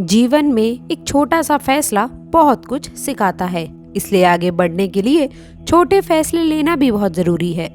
जीवन में एक छोटा सा फैसला बहुत कुछ सिखाता है। इसलिए आगे बढ़ने के लिए छोटे फैसले लेना भी बहुत जरूरी है।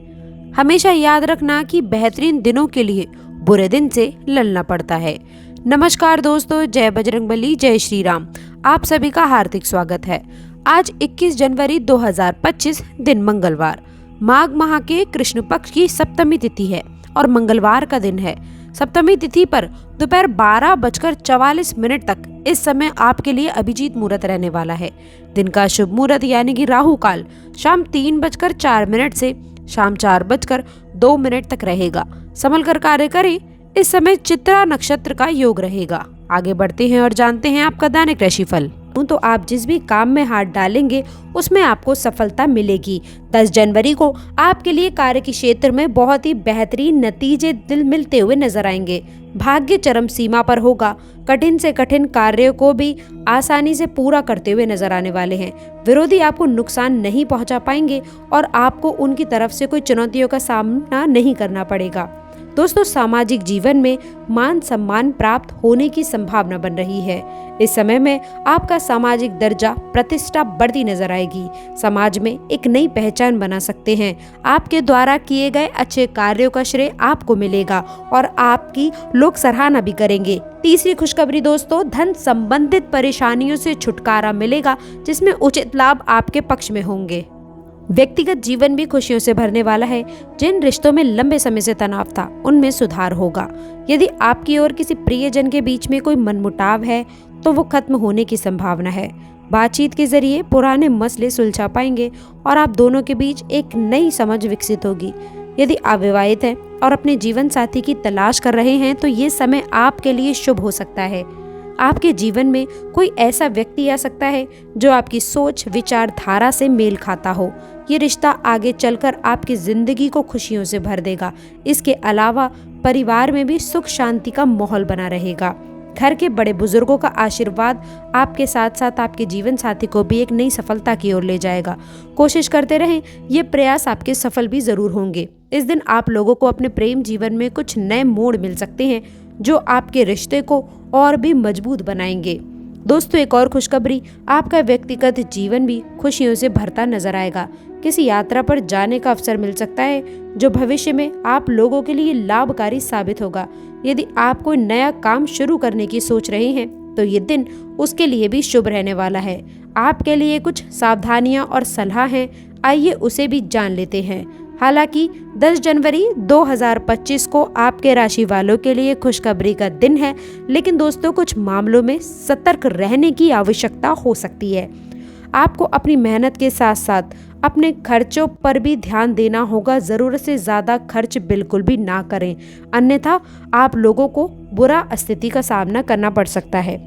हमेशा याद रखना कि बेहतरीन दिनों के लिए बुरे दिन से लड़ना पड़ता है। नमस्कार दोस्तों, जय बजरंगबली, जय श्री राम। आप सभी का हार्दिक स्वागत है। आज 21 जनवरी 2025 दिन मंगलवार, माघ माह के कृष्ण पक्ष की सप्तमी तिथि है और मंगलवार का दिन है। सप्तमी तिथि पर दोपहर 12:44 तक इस समय आपके लिए अभिजीत मुहूर्त रहने वाला है। दिन का शुभ मुहूर्त यानी कि राहु काल शाम 3:04 से शाम 4:02 तक रहेगा। संभल कर कार्य करें। इस समय चित्रा नक्षत्र का योग रहेगा। आगे बढ़ते हैं और जानते हैं आपका दैनिक राशिफल। तो आप जिस भी काम में हाथ डालेंगे उसमें आपको सफलता मिलेगी। 10 जनवरी को आपके लिए कार्य के क्षेत्र में बहुत ही बेहतरीन नतीजे दिल मिलते हुए नजर आएंगे। भाग्य चरम सीमा पर होगा। कठिन से कठिन कार्यों को भी आसानी से पूरा करते हुए नजर आने वाले हैं। विरोधी आपको नुकसान नहीं पहुंचा पाएंगे और आपको उनकी तरफ से कोई चुनौतियों का सामना नहीं करना पड़ेगा। दोस्तों, सामाजिक जीवन में मान सम्मान प्राप्त होने की संभावना बन रही है। इस समय में आपका सामाजिक दर्जा प्रतिष्ठा बढ़ती नजर आएगी। समाज में एक नई पहचान बना सकते हैं। आपके द्वारा किए गए अच्छे कार्यों का श्रेय आपको मिलेगा और आपकी लोग सराहना भी करेंगे। तीसरी खुशखबरी दोस्तों, धन संबंधित परेशानियों से छुटकारा मिलेगा, जिसमें उचित लाभ आपके पक्ष में होंगे। व्यक्तिगत जीवन भी खुशियों से भरने वाला है। जिन रिश्तों में लंबे समय से तनाव था उनमें सुधार होगा। यदि आपकी और किसी प्रियजन के बीच में कोई मनमुटाव है तो वो खत्म होने की संभावना है। बातचीत के जरिए पुराने मसले सुलझा पाएंगे और आप दोनों के बीच एक नई समझ विकसित होगी। यदि आप विवाहित हैं और अपने जीवन साथी की तलाश कर रहे हैं तो ये समय आपके लिए शुभ हो सकता है। आपके जीवन में कोई ऐसा व्यक्ति आ सकता है जो आपकी सोच विचारधारा से मेल खाता हो। ये रिश्ता आगे चलकर आपकी जिंदगी को खुशियों से भर देगा। इसके अलावा परिवार में भी सुख शांति का माहौल बना रहेगा। घर के बड़े बुजुर्गों का आशीर्वाद आपके साथ साथ आपके जीवन साथी को भी एक नई सफलता की ओर ले जाएगा। कोशिश करते रहें, ये प्रयास आपके सफल भी जरूर होंगे। इस दिन आप लोगों को अपने प्रेम जीवन में कुछ नए मोड़ मिल सकते हैं जो आपके रिश्ते को और भी मजबूत बनाएंगे। दोस्तों, एक और खुशखबरी, आपका व्यक्तिगत जीवन भी खुशियों से भरता नजर आएगा। किसी यात्रा पर जाने का अवसर मिल सकता है जो भविष्य में आप लोगों के लिए लाभकारी साबित होगा। यदि आप कोई नया काम शुरू करने की सोच रहे हैं तो ये दिन उसके लिए भी शुभ रहने वाला है। आपके लिए कुछ सावधानियां और सलाह हैं, आइए उसे भी जान लेते हैं। हालांकि 10 जनवरी 2025 को आपके राशि वालों के लिए खुशखबरी का दिन है, लेकिन दोस्तों कुछ मामलों में सतर्क रहने की आवश्यकता हो सकती है। आपको अपनी मेहनत के साथ साथ अपने खर्चों पर भी ध्यान देना होगा। ज़रूरत से ज़्यादा खर्च बिल्कुल भी ना करें, अन्यथा आप लोगों को बुरा स्थिति का सामना करना पड़ सकता है।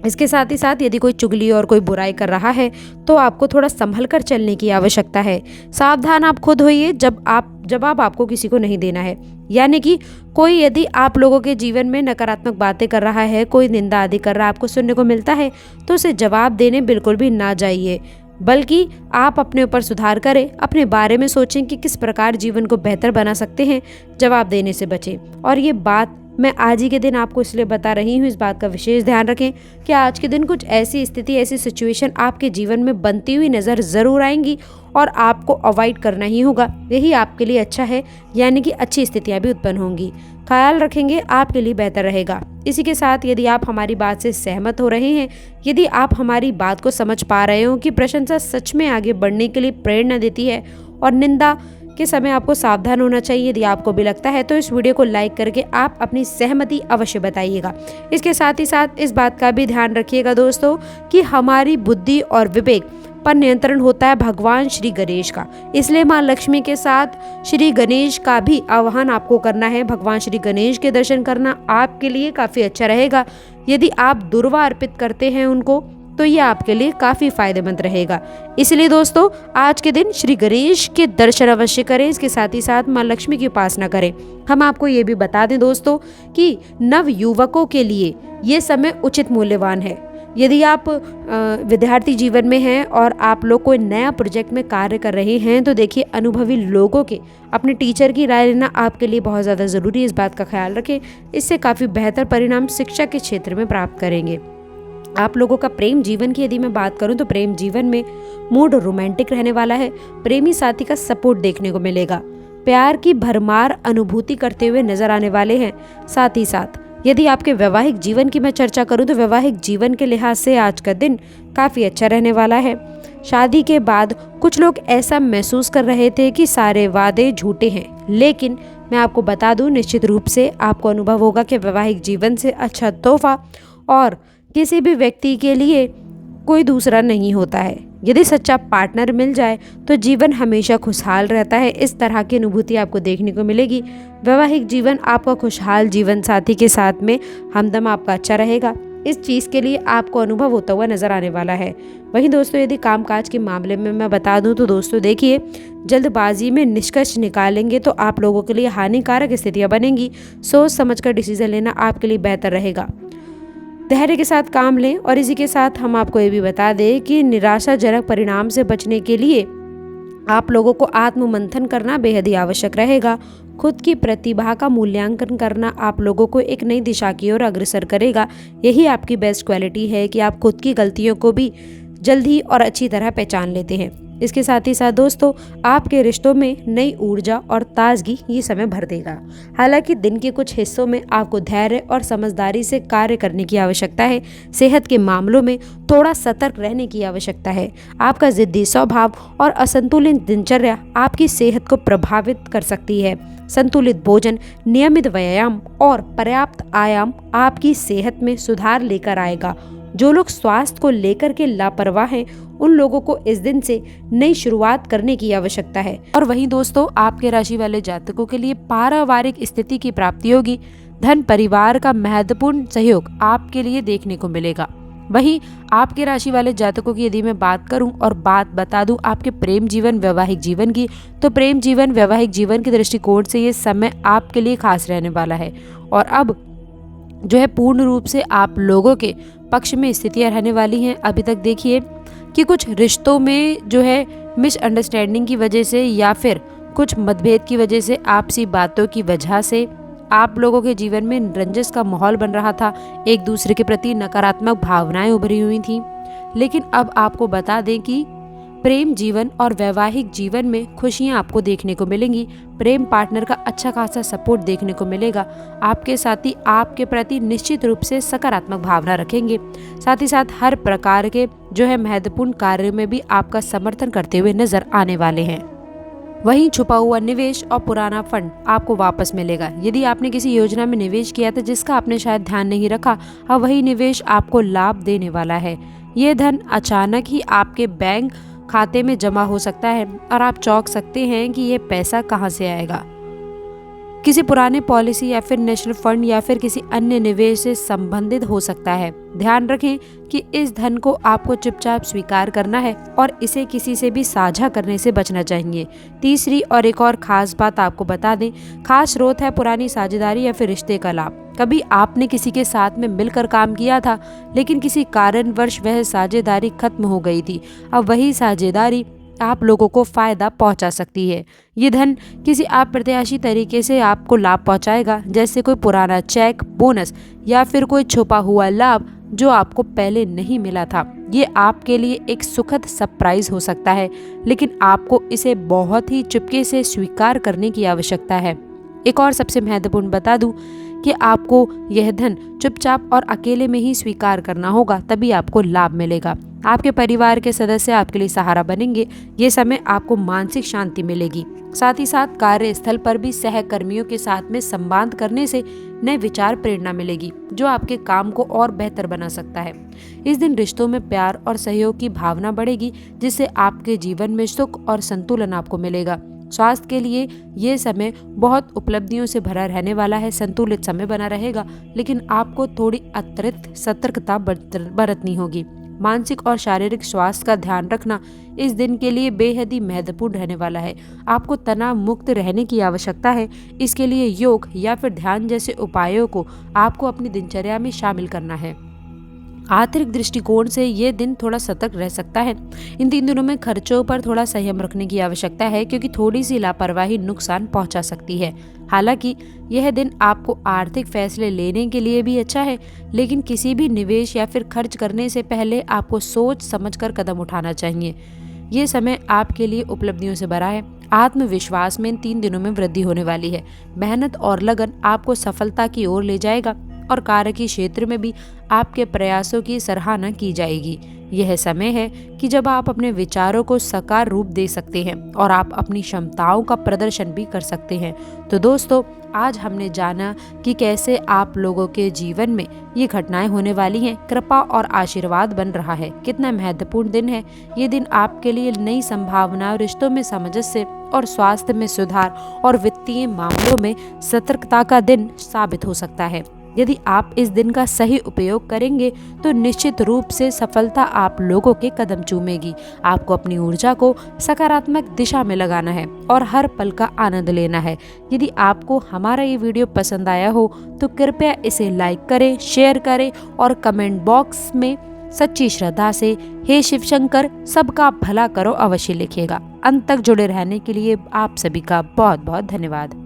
इसके साथ ही साथ यदि कोई चुगली और कोई बुराई कर रहा है तो आपको थोड़ा संभल कर चलने की आवश्यकता है। सावधान आप खुद होइए जवाब आपको किसी को नहीं देना है। यानी कि कोई यदि आप लोगों के जीवन में नकारात्मक बातें कर रहा है, कोई निंदा आदि कर रहा है, आपको सुनने को मिलता है तो उसे जवाब देने बिल्कुल भी ना जाइए, बल्कि आप अपने ऊपर सुधार करें। अपने बारे में सोचें कि किस प्रकार जीवन को बेहतर बना सकते हैं। जवाब देने से बचें। और ये बात मैं आज ही के दिन आपको इसलिए बता रही हूँ, इस बात का विशेष ध्यान रखें कि आज के दिन कुछ ऐसी स्थिति, ऐसी सिचुएशन आपके जीवन में बनती हुई नज़र ज़रूर आएंगी और आपको अवॉइड करना ही होगा। यही आपके लिए अच्छा है, यानी कि अच्छी स्थितियाँ भी उत्पन्न होंगी। ख्याल रखेंगे, आपके लिए बेहतर रहेगा। इसी के साथ यदि आप हमारी बात से सहमत हो रहे हैं, यदि आप हमारी बात को समझ पा रहे हो कि प्रशंसा सच में आगे बढ़ने के लिए प्रेरणा देती है और निंदा के समय आपको सावधान होना चाहिए, यदि आपको भी लगता है तो इस वीडियो को लाइक करके आप अपनी सहमति अवश्य बताइएगा। इसके साथ ही साथ इस बात का भी ध्यान रखिएगा दोस्तों कि हमारी बुद्धि और विवेक पर नियंत्रण होता है भगवान श्री गणेश का। इसलिए माँ लक्ष्मी के साथ श्री गणेश का भी आह्वान आपको करना है। भगवान श्री गणेश के दर्शन करना आपके लिए काफ़ी अच्छा रहेगा। यदि आप दुर्वा अर्पित करते हैं उनको तो ये आपके लिए काफ़ी फायदेमंद रहेगा। इसलिए दोस्तों आज के दिन श्री गणेश के दर्शन अवश्य करें। इसके साथ ही साथ माँ लक्ष्मी की उपासना करें। हम आपको ये भी बता दें दोस्तों कि नव युवकों के लिए ये समय उचित मूल्यवान है। यदि आप विद्यार्थी जीवन में हैं और आप लोग कोई नया प्रोजेक्ट में कार्य कर रहे हैं तो देखिए अनुभवी लोगों के, अपने टीचर की राय लेना आपके लिए बहुत ज़्यादा ज़रूरी है। इस बात का ख्याल रखें, इससे काफ़ी बेहतर परिणाम शिक्षा के क्षेत्र में प्राप्त करेंगे। आप लोगों का प्रेम जीवन की यदि मैं बात करूं तो प्रेम जीवन में मूड रोमांटिक रहने वाला है। प्रेमी साथी का सपोर्ट देखने को मिलेगा। प्यार की भरमार अनुभूति करते हुए नजर आने वाले हैं। साथ ही साथ यदि आपके वैवाहिक जीवन की मैं चर्चा करूं तो वैवाहिक जीवन के लिहाज से आज का दिन काफी अच्छा रहने वाला है। शादी के बाद कुछ लोग ऐसा महसूस कर रहे थे कि सारे वादे झूठे हैं, लेकिन मैं आपको बता दूं निश्चित रूप से आपको अनुभव होगा कि वैवाहिक जीवन से अच्छा तोहफा और किसी भी व्यक्ति के लिए कोई दूसरा नहीं होता है। यदि सच्चा पार्टनर मिल जाए तो जीवन हमेशा खुशहाल रहता है। इस तरह की अनुभूति आपको देखने को मिलेगी। वैवाहिक जीवन आपका खुशहाल जीवन साथी के साथ में हमदम आपका अच्छा रहेगा। इस चीज़ के लिए आपको अनुभव होता हुआ नजर आने वाला है। वहीं दोस्तों यदि कामकाज के मामले में मैं बता दूं तो दोस्तों देखिए, जल्दबाजी में निष्कर्ष निकालेंगे तो आप लोगों के लिए हानिकारक स्थितियां बनेंगी। सोच समझकर डिसीजन लेना आपके लिए बेहतर रहेगा। धैर्य के साथ काम लें। और इसी के साथ हम आपको ये भी बता दें कि निराशाजनक परिणाम से बचने के लिए आप लोगों को आत्ममंथन करना बेहद ही आवश्यक रहेगा। खुद की प्रतिभा का मूल्यांकन करना आप लोगों को एक नई दिशा की ओर अग्रसर करेगा। यही आपकी बेस्ट क्वालिटी है कि आप खुद की गलतियों को भी जल्दी और अच्छी तरह पहचान लेते हैं। इसके साथ ही साथ दोस्तों आपके रिश्तों में नई ऊर्जा और ताजगी ये समय भर देगा। हालांकि दिन के कुछ हिस्सों में आपको धैर्य और समझदारी से कार्य करने की आवश्यकता है। सेहत के मामलों में थोड़ा सतर्क रहने की आवश्यकता है। आपका जिद्दी स्वभाव और असंतुलित दिनचर्या आपकी सेहत को प्रभावित कर सकती है। संतुलित भोजन, नियमित व्यायाम और पर्याप्त आयाम आपकी सेहत में सुधार लेकर आएगा। जो लोग स्वास्थ्य को लेकर के लापरवाह हैं उन लोगों को इस दिन से नई शुरुआत करने की आवश्यकता है। और वहीं दोस्तों आपके राशि वाले जातकों के लिए पारिवारिक स्थिति की प्राप्ति होगी। धन परिवार का महत्वपूर्ण सहयोग आपके लिए देखने को मिलेगा। वहीं आपके राशि वाले जातकों की यदि मैं बात करूं और बात बता दूं आपके प्रेम जीवन वैवाहिक जीवन की, तो प्रेम जीवन वैवाहिक जीवन के दृष्टिकोण से ये समय आपके लिए खास रहने वाला है। और अब जो है पूर्ण रूप से आप लोगों के पक्ष में स्थितियां रहने वाली हैं। अभी तक देखिए कि कुछ रिश्तों में जो है मिसअंडरस्टैंडिंग की वजह से या फिर कुछ मतभेद की वजह से आपसी बातों की वजह से आप लोगों के जीवन में रंजिश का माहौल बन रहा था। एक दूसरे के प्रति नकारात्मक भावनाएं उभरी हुई थी। लेकिन अब आपको बता दें कि प्रेम जीवन और वैवाहिक जीवन में खुशियां आपको देखने को मिलेंगी। प्रेम पार्टनर का अच्छा खासा सपोर्ट देखने को मिलेगा। आपके साथी आपके प्रति निश्चित रूप से सकारात्मक भावना रखेंगे। साथ ही साथ हर प्रकार के जो है महत्वपूर्ण कार्य में भी आपका समर्थन करते हुए नजर आने वाले हैं। वहीं छुपा हुआ निवेश और पुराना फंड आपको वापस मिलेगा। यदि आपने किसी योजना में निवेश किया था जिसका आपने शायद ध्यान नहीं रखा, अब वही निवेश आपको लाभ देने वाला है। ये धन अचानक ही आपके बैंक खाते में जमा हो सकता है और आप चौंक सकते हैं कि ये पैसा कहां से आएगा। किसी पुराने पॉलिसी या फिर नेशनल फंड या फिर किसी अन्य निवेश से संबंधित हो सकता है। ध्यान रखें कि इस धन को आपको चुपचाप स्वीकार करना है और इसे किसी से भी साझा करने से बचना चाहिए। तीसरी और एक और खास बात आपको बता दें, खास स्रोत है पुरानी साझेदारी या फिर रिश्ते का लाभ। कभी आपने किसी के साथ में मिलकर काम किया था लेकिन किसी कारणवश वह साझेदारी खत्म हो गई थी। अब वही साझेदारी आप लोगों को फायदा पहुंचा सकती है। ये धन किसी अप्रत्याशित तरीके से आपको लाभ पहुंचाएगा, जैसे कोई पुराना चेक, बोनस या फिर कोई छुपा हुआ लाभ जो आपको पहले नहीं मिला था। ये आपके लिए एक सुखद सरप्राइज हो सकता है, लेकिन आपको इसे बहुत ही चुपके से स्वीकार करने की आवश्यकता है। एक और सबसे महत्वपूर्ण बता दूं कि आपको यह धन चुपचाप और अकेले में ही स्वीकार करना होगा, तभी आपको लाभ मिलेगा। आपके परिवार के सदस्य आपके लिए सहारा बनेंगे। ये समय आपको मानसिक शांति मिलेगी। साथ ही साथ कार्यस्थल पर भी सहकर्मियों के साथ में संवाद करने से नए विचार प्रेरणा मिलेगी जो आपके काम को और बेहतर बना सकता है। इस दिन रिश्तों में प्यार और सहयोग की भावना बढ़ेगी, जिससे आपके जीवन में सुख और संतुलन आपको मिलेगा। स्वास्थ्य के लिए ये समय बहुत उपलब्धियों से भरा रहने वाला है। संतुलित समय बना रहेगा, लेकिन आपको थोड़ी अतिरिक्त सतर्कता बरतनी होगी। मानसिक और शारीरिक स्वास्थ्य का ध्यान रखना इस दिन के लिए बेहद ही महत्वपूर्ण रहने वाला है। आपको तनाव मुक्त रहने की आवश्यकता है। इसके लिए योग या फिर ध्यान जैसे उपायों को आपको अपनी दिनचर्या में शामिल करना है। आर्थिक दृष्टिकोण से ये दिन थोड़ा सतर्क रह सकता है। इन 3 दिनों में खर्चों पर थोड़ा संयम रखने की आवश्यकता है, क्योंकि थोड़ी सी लापरवाही नुकसान पहुंचा सकती है। हालांकि यह दिन आपको आर्थिक फैसले लेने के लिए भी अच्छा है, लेकिन किसी भी निवेश या फिर खर्च करने से पहले आपको सोच समझकर कदम उठाना चाहिए। ये समय आपके लिए उपलब्धियों से भरा है। आत्मविश्वास में इन 3 दिनों में वृद्धि होने वाली है। मेहनत और लगन आपको सफलता की ओर ले जाएगा और कार्य के क्षेत्र में भी आपके प्रयासों की सराहना की जाएगी। यह समय है कि जब आप अपने विचारों को साकार रूप दे सकते हैं और आप अपनी क्षमताओं का प्रदर्शन भी कर सकते हैं। तो दोस्तों, आज हमने जाना कि कैसे आप लोगों के जीवन में ये घटनाएं होने वाली हैं। कृपा और आशीर्वाद बन रहा है। कितना महत्वपूर्ण दिन है ये दिन आपके लिए। नई संभावनाओं, रिश्तों में सामंजस्य और स्वास्थ्य में सुधार और वित्तीय मामलों में सतर्कता का दिन साबित हो सकता है। यदि आप इस दिन का सही उपयोग करेंगे तो निश्चित रूप से सफलता आप लोगों के कदम चूमेगी। आपको अपनी ऊर्जा को सकारात्मक दिशा में लगाना है और हर पल का आनंद लेना है। यदि आपको हमारा ये वीडियो पसंद आया हो तो कृपया इसे लाइक करें, शेयर करें और कमेंट बॉक्स में सच्ची श्रद्धा से हे शिव शंकर सबका भला करो अवश्य लिखिएगा। अंत तक जुड़े रहने के लिए आप सभी का बहुत बहुत धन्यवाद।